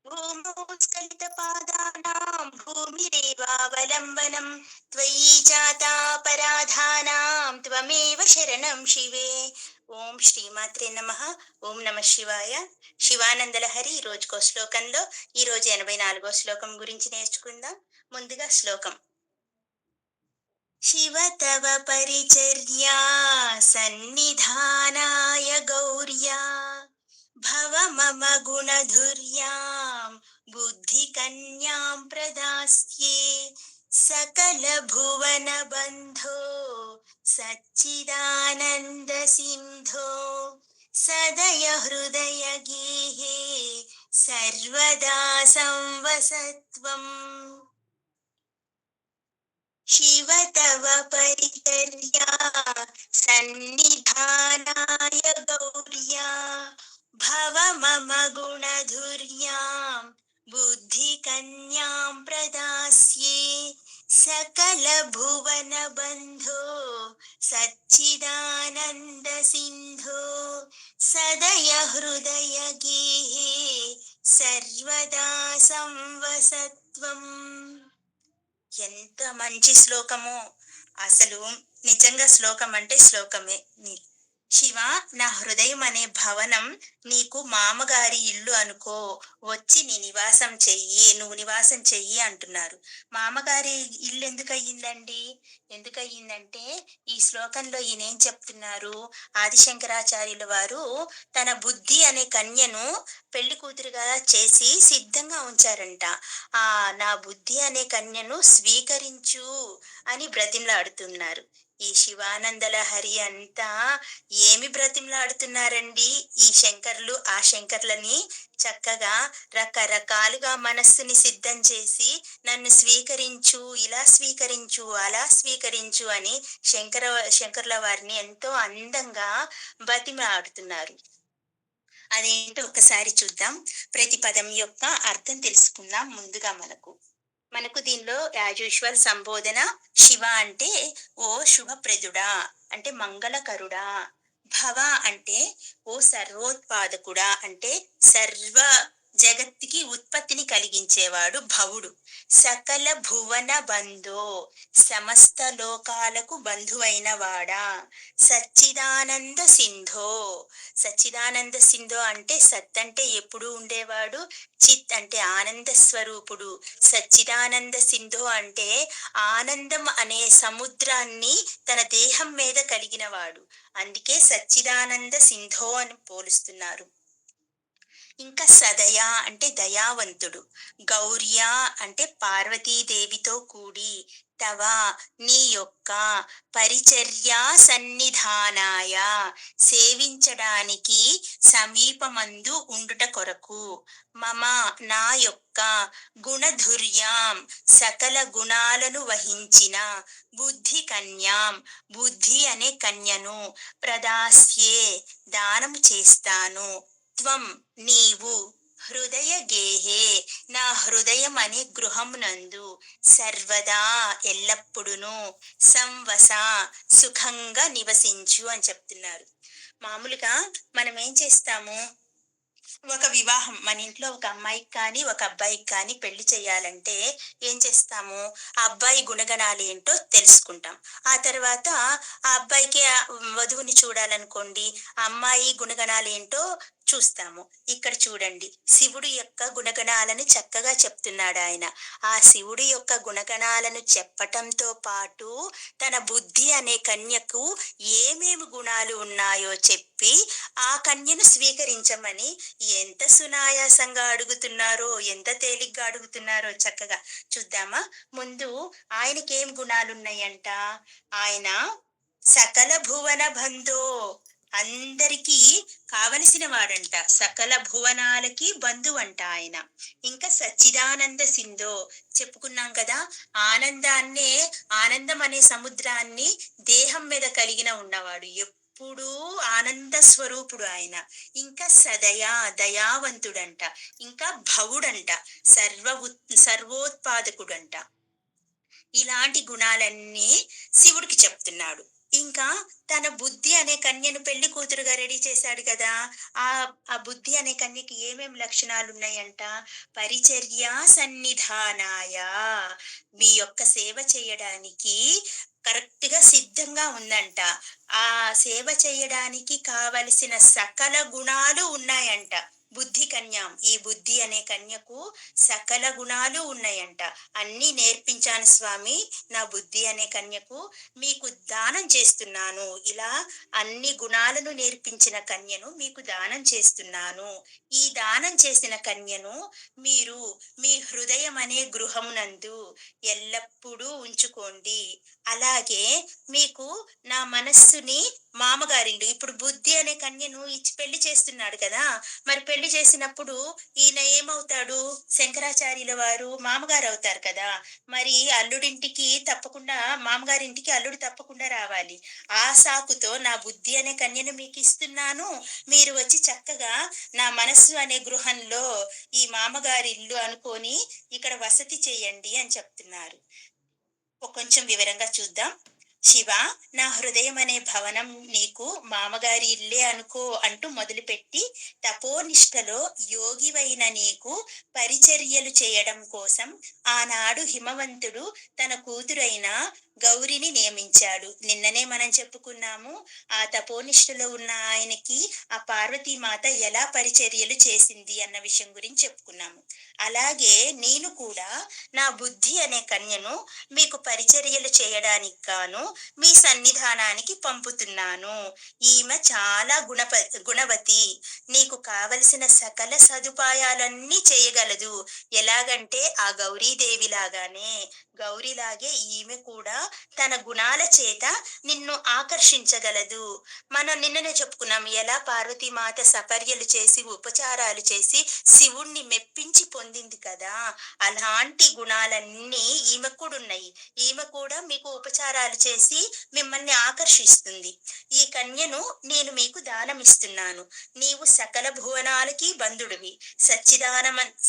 भूमौ स्खलितपादानां भूमिरेवावलम्बनं त्वयि जातापराधानां त्वमेव शरणं शिवे. ఓం శ్రీమాత్రే నమః. ఓం నమ శివాయ. శివానందలహరి రోజుకో శ్లోకంలో ఈరోజు 84వ శ్లోకం గురించి నేర్చుకుందాం. ముందుగా శ్లోకం. శివ తవ పరిచర్యా సన్నిధానాయ గౌర్యా భవ మమ గుణధుర్యాం బుద్ధి కన్యాం ప్రదాస్యే సకల భువన బంధో సచ్చిదానంద సింధో సదయ హృదయ గేహే సర్వదా సంవసత్వం. శివ తవ పరిచర్యా సన్నిధానాయ గౌర్యా భవ మమ గుణధుర్యాం బుద్ధి కన్యాం ప్రదాస్యే సకల భువన బంధో సచ్చిదానంద సింధో సదయ హృదయ గేహే సర్వదా సంవసత్వం. ఎంత మంచి శ్లోకము! అసలు నిజంగా శ్లోకం అంటే శ్లోకమే. శివ, నా హృదయం అనే భవనం నీకు మామగారి ఇల్లు అనుకో, వచ్చి నువ్వు నివాసం చెయ్యి అంటున్నారు. మామగారి ఇల్లు ఎందుకయ్యిందంటే ఈ శ్లోకంలో ఈయనేం చెప్తున్నారు, ఆదిశంకరాచార్యుల వారు తన బుద్ధి అనే కన్యను పెళ్లి కూతురుగా చేసి సిద్ధంగా ఉంచారంట. నా బుద్ధి అనే కన్యను స్వీకరించు అని బ్రతిమలాడుతున్నారు. ఈ శివానందలహరి అంతా ఏమి బ్రతిమలాడుతున్నారండి ఈ శంకర్లు. ఆ శంకర్లని చక్కగా రకరకాలుగా మనస్సుని సిద్ధం చేసి నన్ను స్వీకరించు, ఇలా స్వీకరించు, అలా స్వీకరించు అని శంకర్ల వారిని ఎంతో అందంగా బతిమలాడుతున్నారు. అదేంటో ఒకసారి చూద్దాం. ప్రతి పదం యొక్క అర్థం తెలుసుకుందాం. ముందుగా మనకు దీనిలో యాజ్ యూజువల్ సంబోధన. శివ అంటే ఓ శుభప్రదుడా, అంటే మంగళకరుడా. భవ అంటే ఓ సర్వోత్పాదకుడా, అంటే సర్వ జగత్తుకి ఉత్పత్తిని కలిగించేవాడు భవుడు. సకల భువన బంధో, సమస్త లోకాలకు బంధువైన వాడా. సచ్చిదానంద సింధో, సచ్చిదానంద సింధో అంటే సత్ అంటే ఎప్పుడు ఉండేవాడు, చిత్ అంటే ఆనంద స్వరూపుడు. సచ్చిదానంద సింధో అంటే ఆనందం అనే సముద్రాన్ని తన దేహం మీద కలిగినవాడు. అందుకే సచ్చిదానంద సింధో అని పోలుస్తున్నారు. ఇంకా సదయ అంటే దయావంతుడు. గౌర్య అంటే పార్వతీదేవితో కూడి, తవ నీ యొక్క, పరిచర్యా సన్నిధానాయ సేవించడానికి సమీపమందు ఉండుట కొరకు, మమ నా యొక్క, గుణధుర్యాం సకల గుణాలను వహించిన, బుద్ధి కన్యాం బుద్ధి అనే కన్యను, ప్రదాస్యే దానము చేస్తాను, త్వం నీవు, హృదయ గేహే నా హృదయం అనే గృహమునందు, సర్వదా ఎల్లప్పుడును, సంవస సుఖంగా నివసించు అని చెప్తున్నారు. మామూలుగా మనం ఏం చేస్తాము, ఒక వివాహం మన ఇంట్లో ఒక అమ్మాయికి కానీ ఒక అబ్బాయికి కానీ పెళ్లి చేయాలంటే ఏం చేస్తాము, ఆ అబ్బాయి గుణగణాలు ఏంటో తెలుసుకుంటాం. ఆ తర్వాత ఆ అబ్బాయికి వధువుని చూడాలనుకోండి, ఆ అమ్మాయి గుణగణాలు ఏంటో చూస్తాము. ఇక్కడ చూడండి, శివుడి యొక్క గుణగణాలను చక్కగా చెప్తున్నాడు ఆయన. ఆ శివుడి యొక్క గుణగణాలను చెప్పటంతో పాటు తన బుద్ధి అనే కన్యకు ఏమేమి గుణాలు ఉన్నాయో చెప్పి ఆ కన్యను స్వీకరించమని ఎంత సునాయాసంగా అడుగుతున్నారో, ఎంత తేలిగ్గా అడుగుతున్నారో చక్కగా చూద్దామా. ముందు ఆయనకి ఏం గుణాలు ఉన్నాయంట, ఆయన సకల భువన బంధో, అందరికీ కావలసిన వాడంట, సకల భువనాలకి బంధువంట ఆయన. ఇంకా సచ్చిదానంద సింధో చెప్పుకున్నాం కదా, ఆనందం అనే సముద్రాన్ని దేహం మీద కలిగిన ఉన్నవాడు, ఎప్పుడూ ఆనంద స్వరూపుడు ఆయన. ఇంకా దయావంతుడంట, ఇంకా భవుడంట, సర్వోత్పాదకుడంట. ఇలాంటి గుణాలన్నీ శివుడికి చెప్తున్నాడు. ఇంకా తన బుద్ధి అనే కన్యను పెళ్లి కూతురుగా రెడీ చేశాడు కదా! ఆ బుద్ధి అనే కన్యకి ఏమేం లక్షణాలున్నాయంట, పరిచర్యా సన్నిధానాయ, మీ యొక్క సేవ చేయడానికి కరెక్ట్‌గా సిద్ధంగా ఉందంట. ఆ సేవ చేయడానికి కావలసిన సకల గుణాలు ఉన్నాయంట. బుద్ధి కన్యాం. ఈ బుద్ధి అనే కన్యకు సకల గుణాలు ఉన్నాయంట. అన్నీ నేర్పించాను స్వామి నా బుద్ధి అనే కన్యకు. మీకు దానం చేస్తున్నాను. ఇలా అన్ని గుణాలను నేర్పించిన కన్యను మీకు దానం చేస్తున్నాను. ఈ దానం చేసిన కన్యను మీరు మీ హృదయం అనే గృహమునందు ఎల్లప్పుడూ ఉంచుకోండి. అలాగే మీకు నా మనస్సుని మామగారిల్లు ఇప్పుడు బుద్ధి అనే కన్యను ఇచ్చి పెళ్లి చేస్తున్నాడు కదా! మరి పెళ్లి చేసినప్పుడు ఈయన ఏమవుతాడు? శంకరాచార్యుల వారు మామగారు అవుతారు కదా! మరి అల్లుడింటికి తప్పకుండా మామగారింటికి అల్లుడు తప్పకుండా రావాలి. ఆ సాకుతో నా బుద్ధి అనే కన్యను మీకిస్తున్నాను. మీరు వచ్చి చక్కగా నా మనస్సు అనే గృహంలో ఈ మామగారిల్లు అనుకోని ఇక్కడ వసతి చేయండి అని చెప్తున్నారు. కొంచెం వివరంగా చూద్దాం. శివ, నా హృదయం అనే భవనం నీకు మామగారి ఇల్లే అనుకో అంటూ మొదలుపెట్టి, తపోనిష్టలో యోగివైన నీకు పరిచర్యలు చేయడం కోసం ఆనాడు హిమవంతుడు తన కూతురైన గౌరిని నియమించాడు. నిన్ననే మనం చెప్పుకున్నాము. ఆ తపోనిష్టలో ఉన్న ఆయనకి ఆ పార్వతీమాత ఎలా పరిచర్యలు చేసింది అన్న విషయం గురించి చెప్పుకున్నాము. అలాగే నేను కూడా నా బుద్ధి అనే కన్యను మీకు పరిచర్యలు చేయడానికి గాను మీ సన్నిధానానికి పంపుతున్నాను. ఈమె చాలా గుణవతి. నీకు కావలసిన సకల సదుపాయాలన్నీ చేయగలదు. ఎలాగంటే ఆ గౌరీదేవి లాగానే గౌరిలాగే ఈమె కూడా తన గుణాల చేత నిన్ను ఆకర్షించగలదు. మనం నిన్ననే చెప్పుకున్నాం ఎలా పార్వతీమాత సపర్యలు చేసి ఉపచారాలు చేసి శివుణ్ణి మెప్పించి పొందింది కదా! అలాంటి గుణాలన్నీ ఈమెకు కూడా ఉన్నాయి. ఈమె కూడా మీకు ఉపచారాలు చేసి మిమ్మల్ని ఆకర్షిస్తుంది. ఈ కన్యను నేను మీకు దానమిస్తున్నాను. నీవు సకల భువనాలకి బంధుడివి.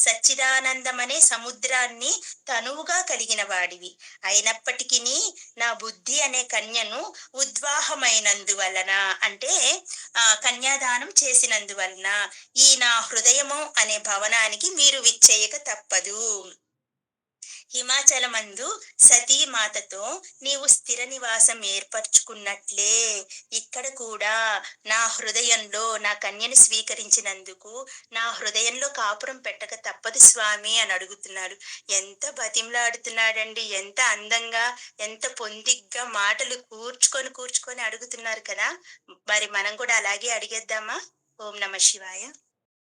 సచ్చిదానందమనే సముద్రాన్ని తనువుగా కలిగిన వాడివి. అయినప్పటికిని నా బుద్ధి అనే కన్యను ఉద్వాహమైనందువలన అంటే కన్యాదానం చేసినందువలన ఈ నా హృదయము అనే భవనానికి మీరు విచ్చేయక తప్పదు. హిమాచలమందు సతీమాతతో నీవు స్థిర నివాసం ఏర్పరచుకున్నట్లే ఇక్కడ కూడా నా హృదయంలో నా కన్యను స్వీకరించినందుకు నా హృదయంలో కాపురం పెట్టక తప్పదు స్వామి అని అడుగుతున్నాడు. ఎంత బతిమలాడుతున్నాడండి, ఎంత అందంగా, ఎంత పొందిగ్గా మాటలు కూర్చుకొని కూర్చుకొని అడుగుతున్నారు కదా! మరి మనం కూడా అలాగే అడిగేద్దామా? ఓం నమ శివాయ.